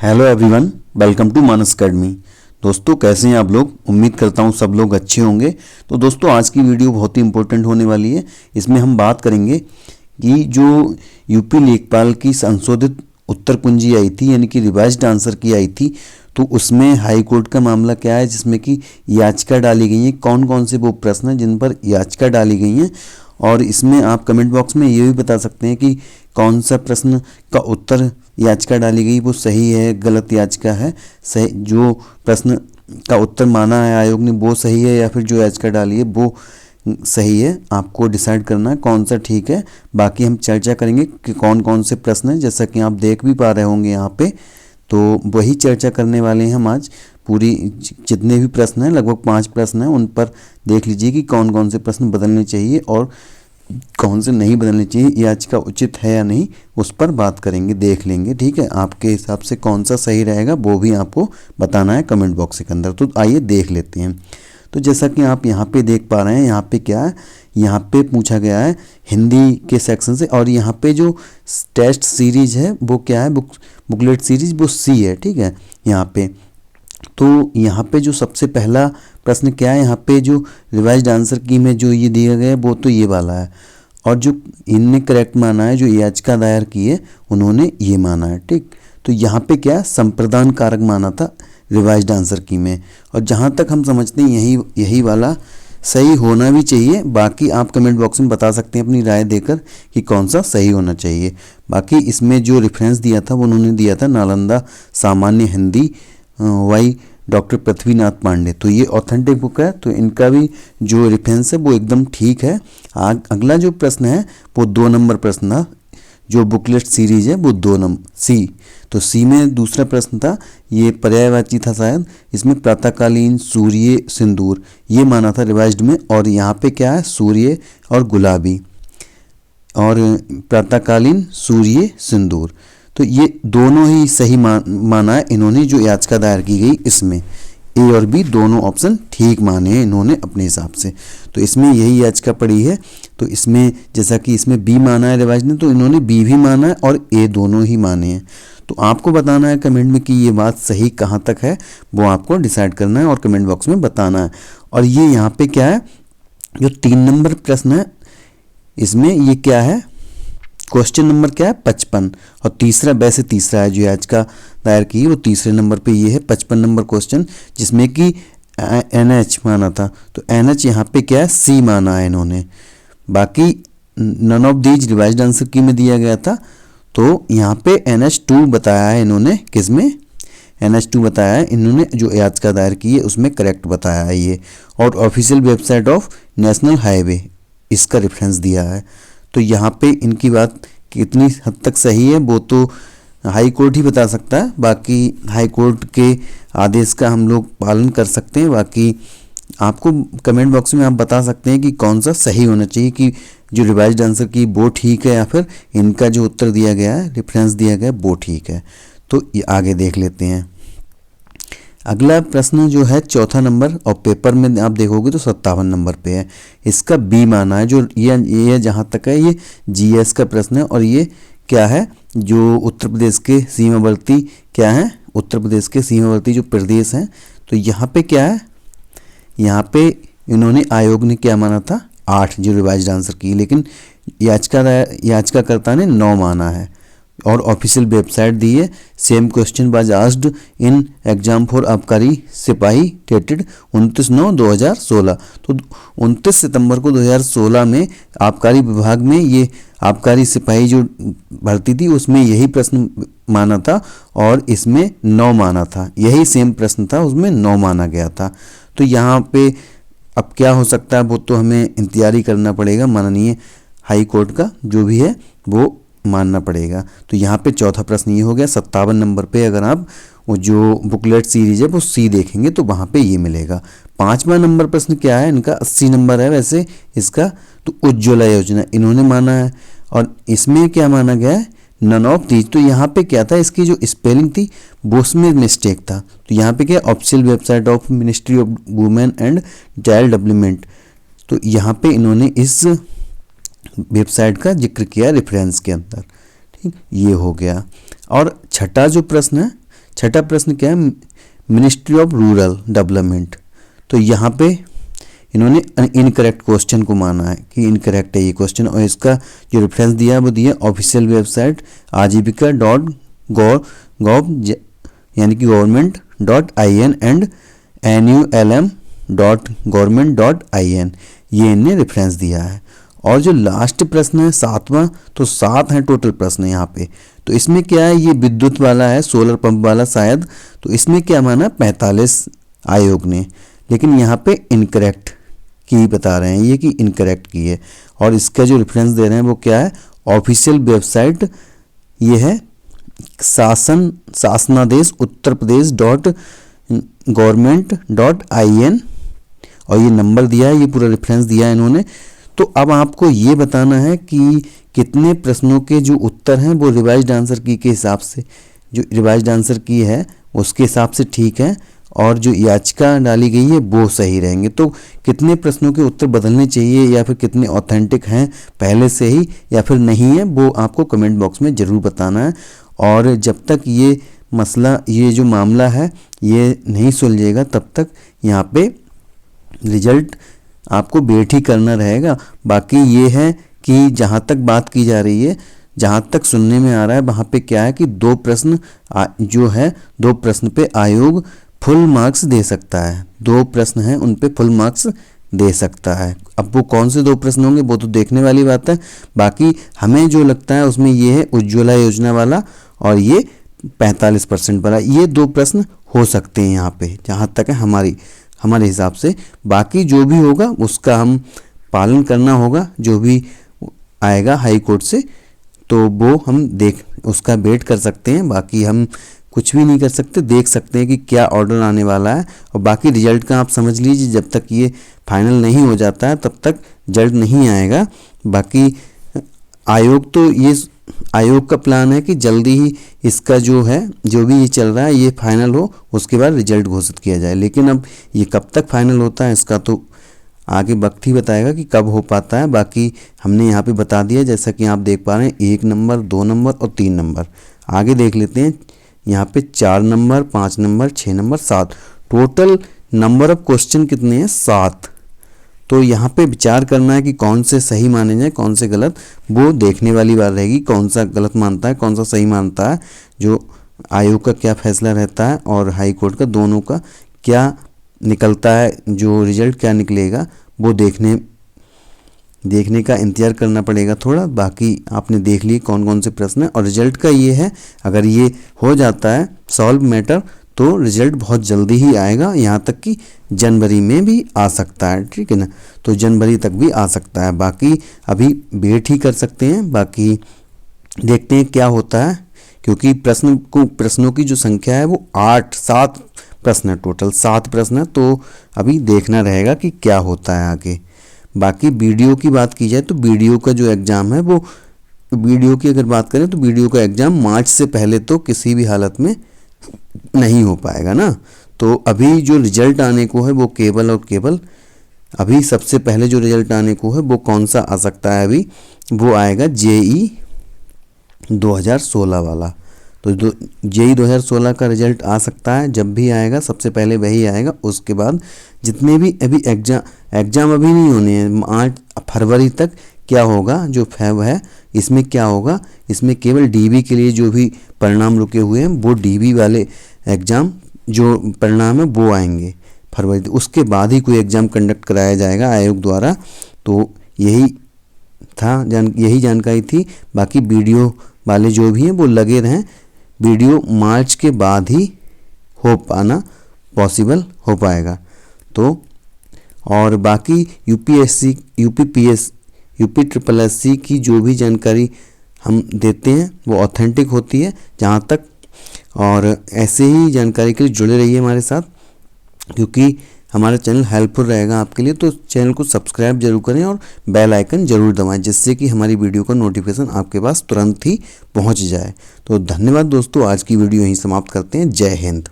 Hello everyone, welcome to Manas academy. दोस्तों कैसे हैं आप लोग? उम्मीद करता हूं सब लोग अच्छे होंगे। तो दोस्तों आज की वीडियो बहुत ही इंपॉर्टेंट होने वाली है। इसमें हम बात करेंगे कि जो यूपी लेखपाल की संशोधित उत्तर कुंजी आई थी, यानी कि रिवाइज्ड आंसर की आई थी, तो उसमें हाई कोर्ट का मामला क्या है जिसमें कि याचिका डाली गई है। कौन कौन से वो प्रश्न हैं जिन पर याचिका डाली गई हैं, और इसमें आप कमेंट बॉक्स में ये भी बता सकते हैं कि कौन सा प्रश्न का उत्तर याचिका डाली गई वो सही है, गलत याचिका है, सही जो प्रश्न का उत्तर माना है आयोग ने वो सही है, या फिर जो याचिका डाली है वो सही है। आपको डिसाइड करना है कौन सा ठीक है। बाकी हम चर्चा करेंगे कि कौन कौन से प्रश्न हैं, जैसा कि आप देख भी पा रहे होंगे यहाँ पे। तो वही चर्चा करने वाले हैं हम आज। पूरी जितने भी प्रश्न हैं, लगभग 5 प्रश्न हैं, उन पर देख लीजिए कि कौन कौन से प्रश्न बदलने चाहिए और कौन से नहीं बदलने चाहिए, याचिका उचित है या नहीं, उस पर बात करेंगे, देख लेंगे। ठीक है, आपके हिसाब से कौन सा सही रहेगा वो भी आपको बताना है कमेंट बॉक्स के अंदर। तो आइए देख लेते हैं। तो जैसा कि आप यहाँ पे देख पा रहे हैं, यहाँ पे क्या है, यहाँ पे पूछा गया है हिंदी के सेक्शन से, और यहाँ पे जो टेस्ट सीरीज है वो क्या है, बुकलेट सीरीज वो सी है। ठीक है, यहाँ पे तो यहाँ पे जो सबसे पहला प्रश्न क्या है, यहाँ पे जो रिवाइज्ड आंसर की में जो ये दिया गया है वो तो ये वाला है, और जो इनने करेक्ट माना है, जो याचिका दायर की है उन्होंने ये माना है। ठीक, तो यहाँ पे क्या संप्रदान कारक माना था रिवाइज्ड आंसर की में, और जहाँ तक हम समझते हैं यही वाला सही होना भी चाहिए। बाकी आप कमेंट बॉक्स में बता सकते हैं अपनी राय देकर कि कौन सा सही होना चाहिए। बाकी इसमें जो रेफरेंस दिया था वो उन्होंने दिया था नालंदा सामान्य हिंदी वाई डॉक्टर पृथ्वीनाथ पांडे। तो ये ऑथेंटिक बुक है, तो इनका भी जो रेफरेंस है वो एकदम ठीक है। अगला जो प्रश्न है वो 2 नंबर प्रश्न था, जो बुकलेट सीरीज है वो 2 नंबर सी। तो सी में दूसरा प्रश्न था, ये पर्यायवाची था शायद, इसमें प्रातःकालीन सूर्य सिंदूर ये माना था रिवाइज्ड में, और यहाँ पे क्या है सूर्य और गुलाबी, और प्रातःकालीन सूर्य सिंदूर। तो ये दोनों ही सही माना है इन्होंने, जो याचिका दायर की गई इसमें ए और बी दोनों ऑप्शन ठीक माने हैं इन्होंने अपने हिसाब से। तो इसमें यही याचिका पड़ी है, तो इसमें जैसा कि इसमें बी माना है रिवाइज ने, तो इन्होंने बी भी माना है और ए दोनों ही माने हैं। तो आपको बताना है कमेंट में कि ये बात सही कहाँ तक है, वो आपको डिसाइड करना है और कमेंट बॉक्स में बताना है। और ये यहाँ पे क्या है, जो 3 नंबर प्रश्न है इसमें ये क्या है, क्वेश्चन नंबर क्या है 55, और तीसरा वैसे तीसरा है जो याचिका दायर की वो तीसरे नंबर पे ये है 55 नंबर क्वेश्चन, जिसमें कि NH माना था। तो NH यहाँ पे क्या है सी माना है इन्होंने। बाकी none of these revised answer key में दिया गया था, तो यहाँ पे NH2 बताया है इन्होंने, किसमें NH2 बताया है इन्होंने, जो याचिका दायर की है उसमें करेक्ट बताया है ये, और official website of national highway इसका रेफरेंस दिया है। तो यहाँ पे इनकी बात कितनी हद तक सही है वो तो हाई कोर्ट ही बता सकता है। बाकी हाई कोर्ट के आदेश का हम लोग पालन कर सकते हैं। बाकी आपको कमेंट बॉक्स में आप बता सकते हैं कि कौन सा सही होना चाहिए, कि जो रिवाइज्ड आंसर की वो ठीक है या फिर इनका जो उत्तर दिया गया है, रेफरेंस दिया गया है वो ठीक है। तो ये आगे देख लेते हैं। अगला प्रश्न जो है 4था नंबर, और पेपर में आप देखोगे तो 57 नंबर पे है, इसका बी माना है। जो ये जहाँ तक है ये GS का प्रश्न है, और ये क्या है, जो उत्तर प्रदेश के सीमावर्ती क्या है, उत्तर प्रदेश के सीमावर्ती जो प्रदेश हैं, तो यहाँ पे क्या है, यहाँ पे इन्होंने आयोग ने क्या माना था 8 जो रिवाइज्ड आंसर की, लेकिन याचिकाकर्ता ने 9 माना है, और ऑफिशियल वेबसाइट दी है। Same question was asked in exam for आबकारी सिपाही टेटेड 29/9/2016। तो 29 सितंबर को 2016 में आबकारी विभाग में ये आबकारी सिपाही जो भर्ती थी उसमें यही प्रश्न माना था, और इसमें 9 माना था। यही सेम प्रश्न था, उसमें 9 माना गया था। तो यहाँ पे अब क्या हो सकता है वो तो हमें इंतजार ही करना पड़ेगा, माननीय हाई कोर्ट का जो भी है वो मानना पड़ेगा। तो यहाँ पे चौथा प्रश्न ये हो गया। 57 नंबर पे अगर आप वो जो बुकलेट सीरीज है वो सी देखेंगे तो वहाँ पे ये मिलेगा। 5वां नंबर प्रश्न क्या है इनका, 80 नंबर है वैसे इसका, तो उज्ज्वला योजना इन्होंने माना है, और इसमें क्या माना गया है नन ऑफ दीज। तो यहाँ पे क्या था, इसकी जो स्पेलिंग थी वो उसमें मिस्टेक था। तो यहाँ पे क्या official website of ministry of women and child development, तो यहाँ पे इन्होंने इस वेबसाइट का जिक्र किया रेफरेंस के अंदर। ठीक, ये हो गया। और छठा जो प्रश्न है छठा प्रश्न क्या है, मिनिस्ट्री ऑफ रूरल डेवलपमेंट। तो यहाँ पे इन्होंने इनकरेक्ट क्वेश्चन को माना है कि इनकरेक्ट है ये क्वेश्चन, और इसका जो रेफरेंस दिया है वो दिया ऑफिशियल वेबसाइट ajivika.gov यानी कि government.in एंड NULM.government.in, ये इनने रेफरेंस दिया है। और जो लास्ट प्रश्न है सातवां, तो 7 हैं टोटल प्रश्न यहाँ पे। तो इसमें क्या है, ये विद्युत वाला है, सोलर पंप वाला शायद, तो इसमें क्या माना 45 आयोग ने, लेकिन यहाँ पे इनकरेक्ट की बता रहे हैं ये कि इनकरेक्ट की है। और इसका जो रेफरेंस दे रहे हैं वो क्या है, ऑफिशियल वेबसाइट ये है शासनादेश उत्तर प्रदेश .government.in, और ये नंबर दिया है, ये पूरा रेफरेंस दिया है इन्होंने। तो अब आपको ये बताना है कि कितने प्रश्नों के जो उत्तर हैं वो रिवाइज्ड आंसर की के हिसाब से, जो रिवाइज्ड आंसर की है उसके हिसाब से ठीक है, और जो याचिका डाली गई है वो सही रहेंगे। तो कितने प्रश्नों के उत्तर बदलने चाहिए या फिर कितने ऑथेंटिक हैं पहले से ही या फिर नहीं है, वो आपको कमेंट बॉक्स में ज़रूर बताना है। और जब तक ये मसला, ये जो मामला है ये नहीं सुलझेगा तब तक यहाँ पे रिजल्ट आपको वेट ही करना रहेगा। बाकी ये है कि जहाँ तक बात की जा रही है, जहाँ तक सुनने में आ रहा है, वहाँ पे क्या है कि 2 प्रश्न जो है 2 प्रश्न पे आयोग फुल मार्क्स दे सकता है। 2 प्रश्न हैं उन पे फुल मार्क्स दे सकता है। अब वो कौन से 2 प्रश्न होंगे वो तो देखने वाली बात है। बाकी हमें जो लगता है उसमें ये है उज्ज्वला योजना वाला और ये 45% वाला, ये 2 प्रश्न हो सकते हैं यहाँ पे, जहाँ तक है हमारे हिसाब से। बाकी जो भी होगा उसका हम पालन करना होगा, जो भी आएगा हाई कोर्ट से, तो वो हम उसका वेट कर सकते हैं। बाकी हम कुछ भी नहीं कर सकते, देख सकते हैं कि क्या ऑर्डर आने वाला है। और बाकी रिजल्ट का आप समझ लीजिए, जब तक ये फाइनल नहीं हो जाता है तब तक रिजल्ट नहीं आएगा। बाकी आयोग का प्लान है कि जल्दी ही इसका जो भी ये चल रहा है ये फाइनल हो, उसके बाद रिजल्ट घोषित किया जाए। लेकिन अब ये कब तक फाइनल होता है इसका तो आगे वक्त ही बताएगा कि कब हो पाता है। बाकी हमने यहाँ पे बता दिया, जैसा कि आप देख पा रहे हैं 1 नंबर, 2 नंबर और 3 नंबर। आगे देख लेते हैं, यहाँ पे 4 number, 5 number, 6 number, 7, total number of question कितने हैं, 7। तो यहाँ पे विचार करना है कि कौन से सही माने जाए, कौन से गलत, वो देखने वाली बात रहेगी। कौन सा गलत मानता है, कौन सा सही मानता है, जो आयोग का क्या फैसला रहता है और हाई कोर्ट का, दोनों का क्या निकलता है, जो रिजल्ट क्या निकलेगा वो देखने का इंतज़ार करना पड़ेगा थोड़ा। बाकी आपने देख लिए कौन कौन से प्रश्न है, और रिजल्ट का ये है, अगर ये हो जाता है सॉल्व मैटर तो रिजल्ट बहुत जल्दी ही आएगा, यहाँ तक कि जनवरी में भी आ सकता है, ठीक है ना। तो जनवरी तक भी आ सकता है। बाकी अभी वेट ही कर सकते हैं, बाकी देखते हैं क्या होता है, क्योंकि प्रश्नों की जो संख्या है वो 7 प्रश्न है, टोटल 7 प्रश्न है। तो अभी देखना रहेगा कि क्या होता है आगे। बाकी वीडियो की बात की जाए तो वीडियो का जो एग्ज़ाम है वो, वीडियो की अगर बात करें तो वीडियो का एग्ज़ाम मार्च से पहले तो किसी भी हालत में नहीं हो पाएगा ना। तो अभी जो रिजल्ट आने को है वो केवल और केवल अभी सबसे पहले जो रिजल्ट आने को है वो कौन सा आ सकता है, अभी वो आएगा JEE 2016 वाला। तो JEE 2016 का रिजल्ट आ सकता है, जब भी आएगा सबसे पहले वही आएगा। उसके बाद जितने भी अभी एग्ज़ाम अभी नहीं होने हैं, मार्च फरवरी तक क्या होगा, जो फैब है इसमें क्या होगा, इसमें केवल DB के लिए जो भी परिणाम रुके हुए हैं वो DB वाले एग्ज़ाम जो परिणाम है वो आएंगे फरवरी। उसके बाद ही कोई एग्ज़ाम कंडक्ट कराया जाएगा आयोग द्वारा। तो यही जानकारी थी। बाकी वीडियो वाले जो भी हैं वो लगे रहें, वीडियो मार्च के बाद ही हो पाना पॉसिबल हो पाएगा। तो और बाकी UPSC, UPSSC की जो भी जानकारी हम देते हैं वो ऑथेंटिक होती है जहाँ तक, और ऐसे ही जानकारी के लिए जुड़े रहिए हमारे साथ, क्योंकि हमारा चैनल हेल्पफुल रहेगा आपके लिए। तो चैनल को सब्सक्राइब जरूर करें और बेल आइकन जरूर दबाएं, जिससे कि हमारी वीडियो का नोटिफिकेशन आपके पास तुरंत ही पहुंच जाए। तो धन्यवाद दोस्तों, आज की वीडियो यहीं समाप्त करते हैं। जय हिंद।